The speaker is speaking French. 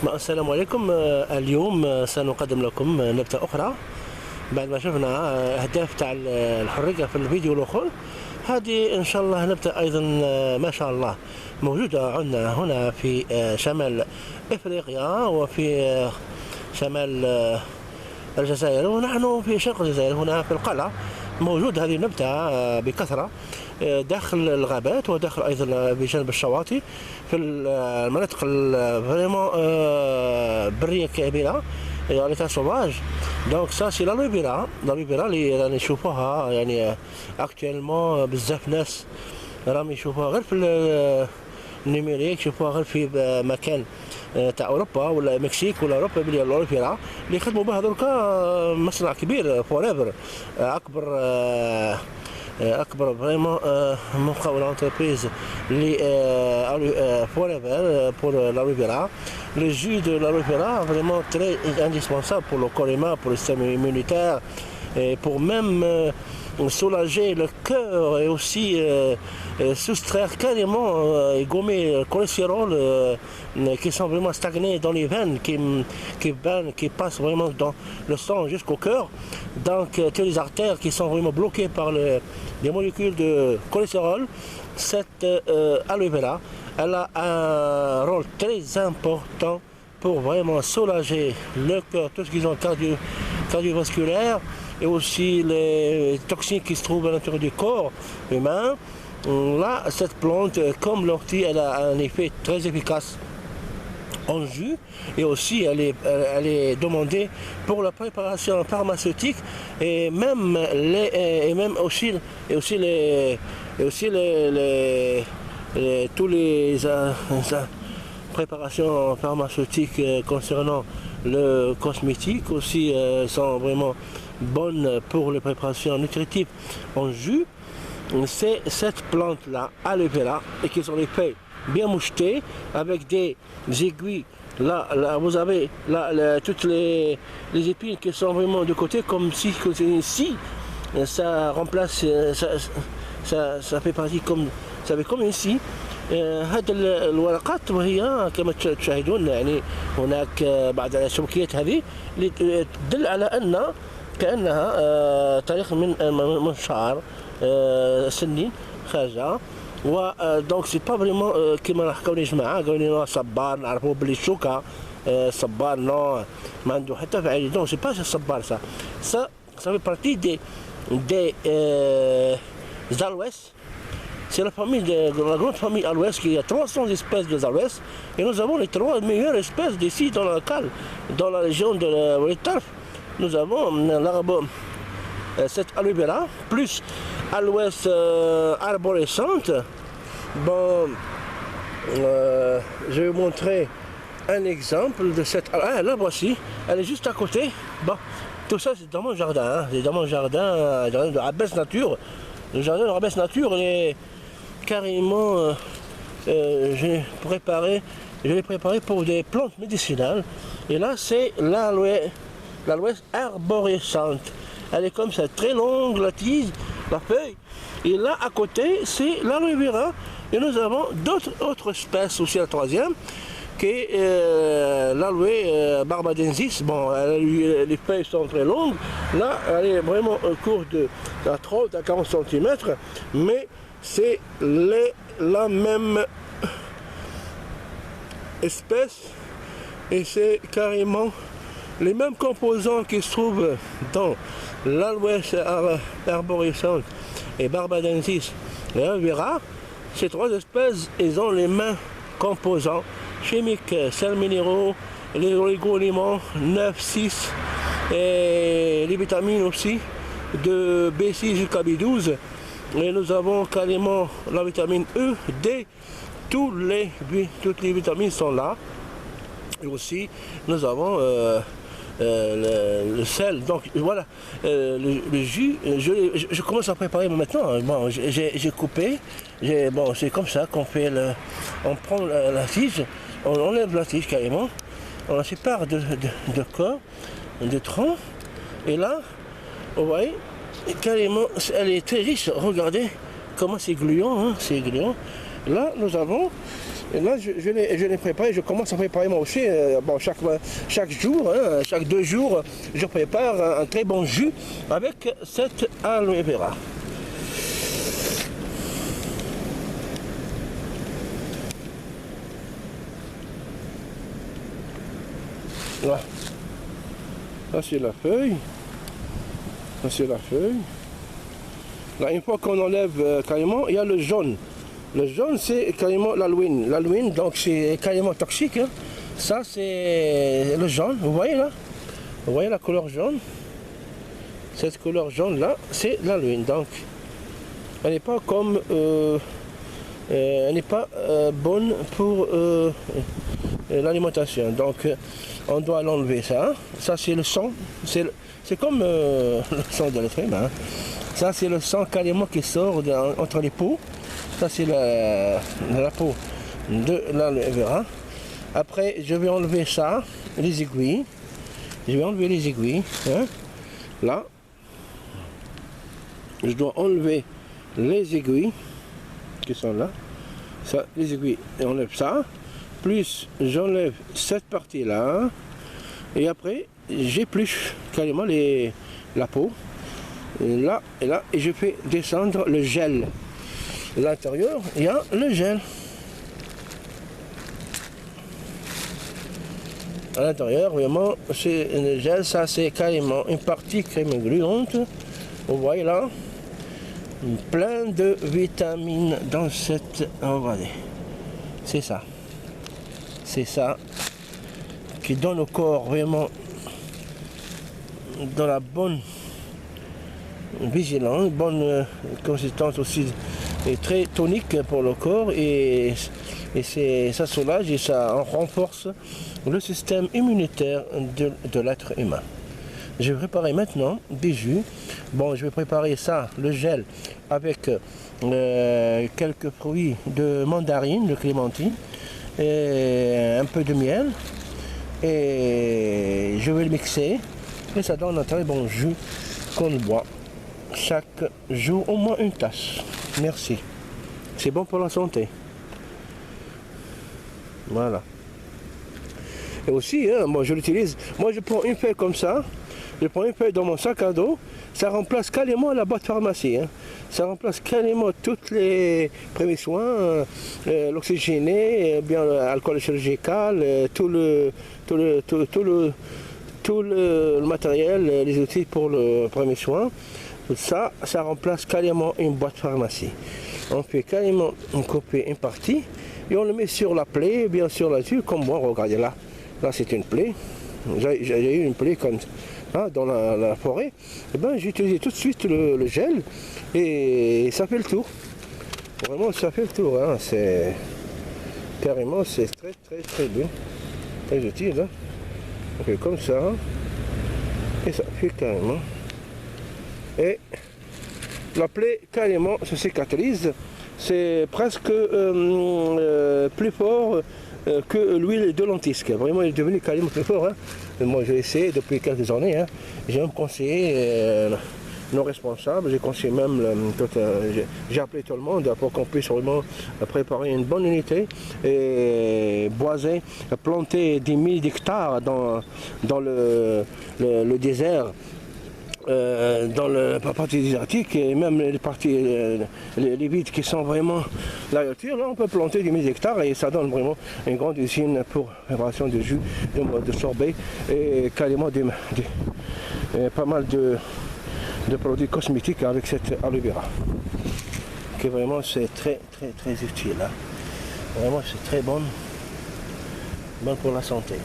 السلام عليكم. اليوم سنقدم لكم نبتة أخرى بعد ما شفنا أهداف تاع الحرية في الفيديو الأخر. هذه إن شاء الله نبتة أيضا ما شاء الله موجودة عندنا هنا في شمال إفريقيا وفي شمال الجزائر، ونحن في شرق الجزائر هنا في القلعة موجود هذه النبتة بكثرة داخل الغابات وداخل أيضا بجانب الشواطئ في المناطق فريمون برية كبيرة يعني تاع سوفاج. دونك سا سي لالوفيرا اللي راني نشوفوها يعني اكتويلمون بزاف ناس راهم يشوفوها غير في النيميريك، يشوفوها غير في مكان تاع اوروبا ولا المكسيك ولا اوروبا بلي لالوفيرا اللي يخدموا بها دركا مصنع كبير فوريفر، اكبر فريمون مقاولة انتربريز اللي forever pour l'aloe vera. Le jus de l'aloe vera vraiment très indispensable pour le corps humain, pour le système immunitaire et pour même soulager le cœur et aussi soustraire carrément et gommer le cholestérol qui sont vraiment stagnés dans les veines, qui passent vraiment dans le sang jusqu'au cœur. Donc toutes les artères qui sont vraiment bloquées par les molécules de cholestérol. Cette aloe vera, elle a un rôle très important pour vraiment soulager le cœur, tout ce qu'ils ont cardiovasculaire et aussi les toxines qui se trouvent à l'intérieur du corps humain. Là, cette plante, comme l'ortie, elle a un effet très efficace en jus et aussi elle est demandée pour la préparation pharmaceutique et même tous les préparations pharmaceutiques concernant le cosmétique aussi sont vraiment bonnes pour les préparations nutritives en jus. C'est cette plante là, aloe vera, et qui sont les feuilles bien mouchetées avec des aiguilles. Là vous avez là, toutes les épines qui sont vraiment de côté, comme si ça remplace, ça fait partie comme une scie. هذا الورقات وهي كما تشاهدون يعني هناك بعض الشبكيات هذه اللي تدل على أن كأنها طريق من شعر سنين خارجة. و دونك سي با فريمون كيما حكاو لي جماعة قالوا لي صبار نعرفوا بلي الشوكة صبار نو ما عنده حتى فعالية. دونك سي با صبار ça fait partie des aloès. C'est la grande famille aloès, qui a 300 espèces de aloès, et nous avons les 3 meilleures espèces d'ici dans la cale, dans la région de l'Etarf. Nous avons cette aloe vera, plus aloès arborescente. Bon, je vais vous montrer un exemple de cette. Ah, là voici, elle est juste à côté. Bon, tout ça c'est dans mon jardin, hein. C'est dans mon jardin de Abbès Nature. Le jardin de Abbès Nature est carrément, je l'ai préparé pour des plantes médicinales. Et là c'est l'aloès arborescente. Elle est comme ça, très longue la tige, la feuille. Et là à côté c'est l'aloe vera. Et nous avons d'autres espèces aussi, la troisième, qui est l'aloe barbadensis. Bon, les feuilles sont très longues. Là, elle est vraiment courte de 30 à 40 cm, mais c'est la même espèce et c'est carrément les mêmes composants qui se trouvent dans l'aloès arborescente et barbadensis et aloe vera. Ces 3 espèces, ils ont les mêmes composants chimiques, sels minéraux, les oligo-éléments 9, 6 et les vitamines aussi de B6 jusqu'à B12. Et nous avons carrément la vitamine E, D, toutes les vitamines sont là. Et aussi nous avons le sel. Donc voilà, le jus, je commence à préparer maintenant. Bon, j'ai coupé, bon, c'est comme ça qu'on fait on prend la tige, on enlève la tige carrément, on la sépare de corps, de tronc, et là, vous voyez, carrément, elle est très riche. Regardez comment c'est gluant, hein, c'est gluant. Là, nous avons Et là, je l'ai préparé, je commence à préparer moi aussi. Bon, chaque jour, hein, chaque 2 jours, je prépare un très bon jus avec cette aloe vera. Là, ça c'est la feuille. Ça c'est la feuille. Là, une fois qu'on enlève carrément, il y a le jaune. Le jaune, c'est carrément l'aloïne. L'aloïne, donc c'est carrément toxique. Hein. Ça, c'est le jaune. Vous voyez là? Vous voyez la couleur jaune? Cette couleur jaune là, c'est l'aloïne. Donc, elle n'est pas comme, elle n'est pas bonne pour l'alimentation. Donc, on doit l'enlever ça. Ça, c'est le sang. C'est comme le sang de l'être humain. Hein. Ça, c'est le sang carrément qui sort entre les peaux. Ça, c'est la peau de l'aloe vera. Après, je vais enlever ça, les aiguilles. Je vais enlever les aiguilles. Hein. Là, je dois enlever les aiguilles qui sont là. Ça, les aiguilles, et on enlève ça. Plus, j'enlève cette partie-là. Et après, j'épluche carrément la peau. Et là, et je fais descendre le gel. À l'intérieur, il y a le gel. À l'intérieur, vraiment, c'est le gel, ça c'est carrément une partie crème gluante. Vous voyez là, plein de vitamines dans cette... Regardez, c'est ça. C'est ça qui donne au corps vraiment de la bonne vigilance, bonne consistance aussi, et très tonique pour le corps, et ça soulage et ça renforce le système immunitaire de l'être humain. Je vais préparer maintenant des jus. Bon, je vais préparer ça, le gel, avec quelques fruits de mandarine, de clémentine, et un peu de miel, et je vais le mixer, et ça donne un très bon jus qu'on boit chaque jour, au moins une tasse. Merci. C'est bon pour la santé. Voilà. Et aussi, hein, moi je l'utilise. Moi je prends une feuille comme ça. Je prends une feuille dans mon sac à dos. Ça remplace carrément la boîte pharmacie. Hein. Ça remplace carrément tous les premiers soins, l'oxygéné, bien l'alcool chirurgical, tout le matériel, les outils pour le premier soin. Tout ça, ça remplace carrément une boîte pharmacie. On fait carrément couper une partie et on le met sur la plaie, bien sûr là-dessus, comme moi, regardez là. Là c'est une plaie. J'ai eu une plaie comme ça dans la forêt. Et ben j'ai utilisé tout de suite le gel et ça fait le tour. Vraiment ça fait le tour. Hein. C'est carrément, c'est très bien. Très utile. Hein. On fait comme ça. Et ça fait carrément. Et la plaie carrément se cicatrise, c'est presque plus fort que l'huile de lentisque. Vraiment, il est devenu carrément plus fort. Hein. Moi, j'ai essayé depuis quelques années. Hein. J'ai même conseillé nos responsables, j'ai conseillé même, j'ai appelé tout le monde pour qu'on puisse vraiment préparer une bonne unité et boiser, planter des milliers d'hectares dans le désert. Dans la partie désertique et même les parties, les vides qui sont vraiment la nature, là on peut planter des milliers d'hectares et ça donne vraiment une grande usine pour la préparation de jus, de sorbet et carrément pas mal de produits cosmétiques avec cette aloe vera. Que vraiment c'est très utile. Hein. Vraiment c'est très bon pour la santé.